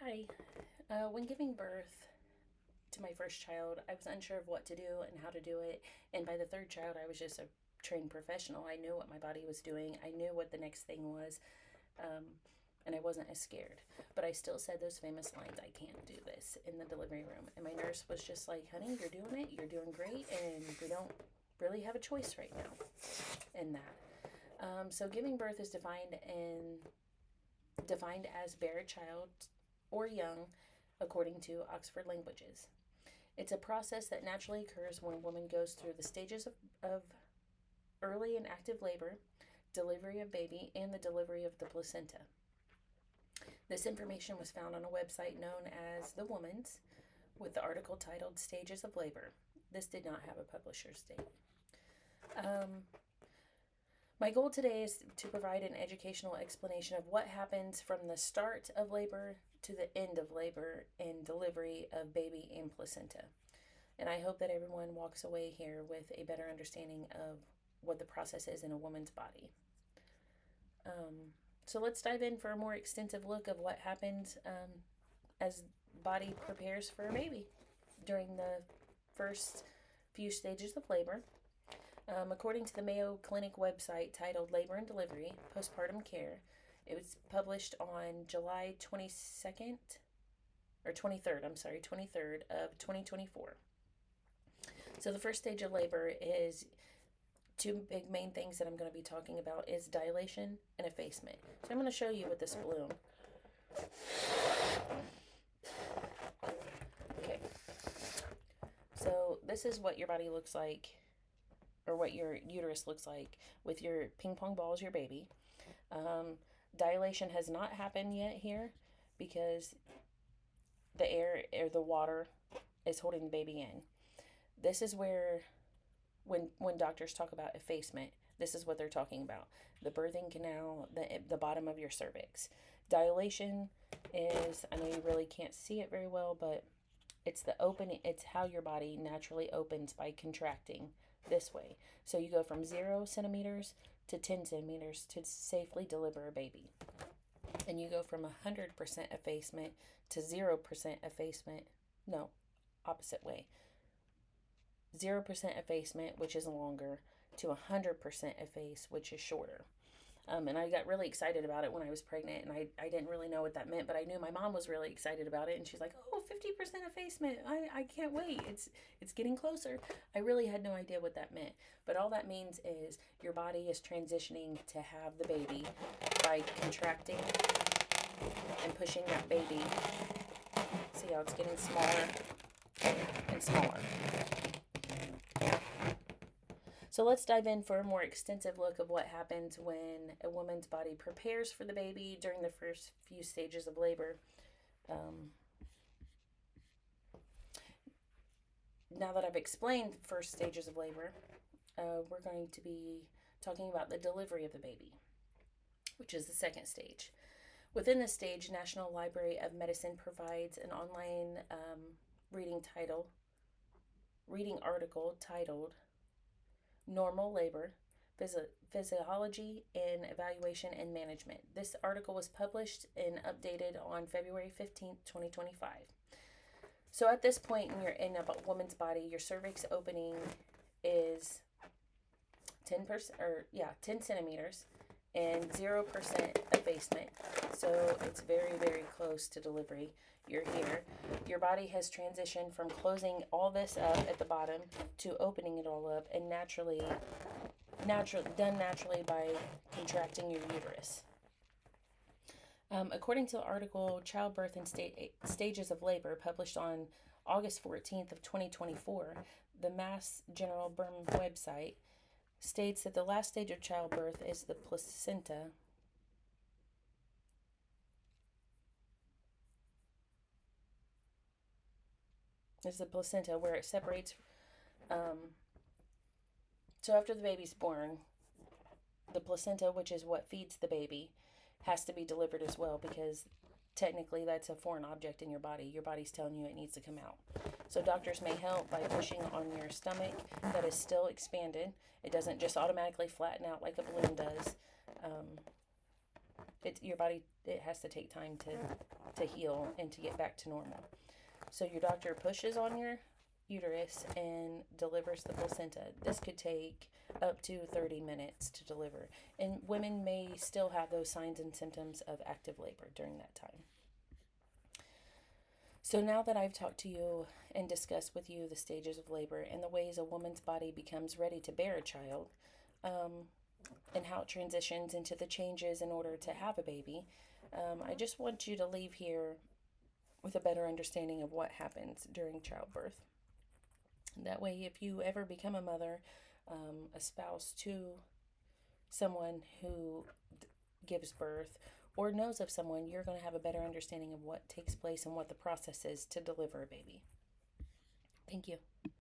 Hi. When giving birth to my first child, I was unsure of what to do and how to do it. And by the third child, I was just a trained professional. I knew what my body was doing, I knew what the next thing was, um, and I wasn't as scared. But I still said those famous lines, I can't do this, in the delivery room. And my nurse was just like, honey, you're doing it, you're doing great, and we don't really have a choice right now in that. So giving birth is defined as bear a child or young, according to Oxford Languages. It's a process that naturally occurs when a woman goes through the stages of early and active labor, delivery of baby, and the delivery of the placenta. This information was found on a website known as The Woman's with the article titled Stages of Labor. This did not have a publisher's date. My goal today is to provide an educational explanation of what happens from the start of labor to the end of labor and delivery of baby and placenta. And I hope that everyone walks away here with a better understanding of what the process is in a woman's body. So let's dive in for a more extensive look of what happens as body prepares for a baby during the first few stages of labor. According to the Mayo Clinic website titled Labor and Delivery Postpartum Care, it was published on July 22nd, or 23rd, 23rd of 2024. So the first stage of labor is two big main things that I'm going to be talking about is dilation and effacement. So I'm going to show you with this balloon. Okay. So this is what your body looks like, or what your uterus looks like with your ping pong ball as your baby. Dilation has not happened yet here because the air or the water is holding the baby in. This is where when doctors talk about effacement, this is what they're talking about. The birthing canal, the bottom of your cervix. Dilation is, I know you really can't see it very well, but it's the opening, it's how your body naturally opens by contracting this way. So you go from 0 centimeters to 10 centimeters to safely deliver a baby. And you go from 100% effacement to 0% effacement. No, opposite way. 0% effacement, which is longer, to 100% efface, which is shorter. And I got really excited about it when I was pregnant, and I didn't really know what that meant, but I knew my mom was really excited about it, and she's like, oh, 50% effacement. I can't wait. It's getting closer. I really had no idea what that meant, but all that means is your body is transitioning to have the baby by contracting and pushing that baby. See how it's getting smaller and smaller. So let's dive in for a more extensive look of what happens when a woman's body prepares for the baby during the first few stages of labor. Now that I've explained the first stages of labor, we're going to be talking about the delivery of the baby, which is the second stage. Within this stage, National Library of Medicine provides an online reading article titled Normal Labor, Physiology and Evaluation and Management. This article was published and updated on February 15th, 2025. So at this point in a woman's body, your cervix opening is 10 centimeters and 0% effacement. So it's very, very close to delivery. You're here. Your body has transitioned from closing all this up at the bottom to opening it all up, and done naturally by contracting your uterus. According to the article Childbirth and Stages of Labor, published on August 14th of 2024, the Mass General Brigham website states that the last stage of childbirth is the placenta. Where it separates. So after the baby's born, the placenta, which is what feeds the baby, has to be delivered as well, because technically that's a foreign object in your body. Your body's telling you it needs to come out. So doctors may help by pushing on your stomach that is still expanded. It doesn't just automatically flatten out like a balloon does. Your body, it has to take time to heal and to get back to normal. So your doctor pushes on your uterus and delivers the placenta. This could take up to 30 minutes to deliver. And women may still have those signs and symptoms of active labor during that time. So now that I've talked to you and discussed with you the stages of labor and the ways a woman's body becomes ready to bear a child, and how it transitions into the changes in order to have a baby, I just want you to leave here with a better understanding of what happens during childbirth. That way, if you ever become a mother, a spouse to someone who gives birth, or knows of someone, you're going to have a better understanding of what takes place and what the process is to deliver a baby. Thank you.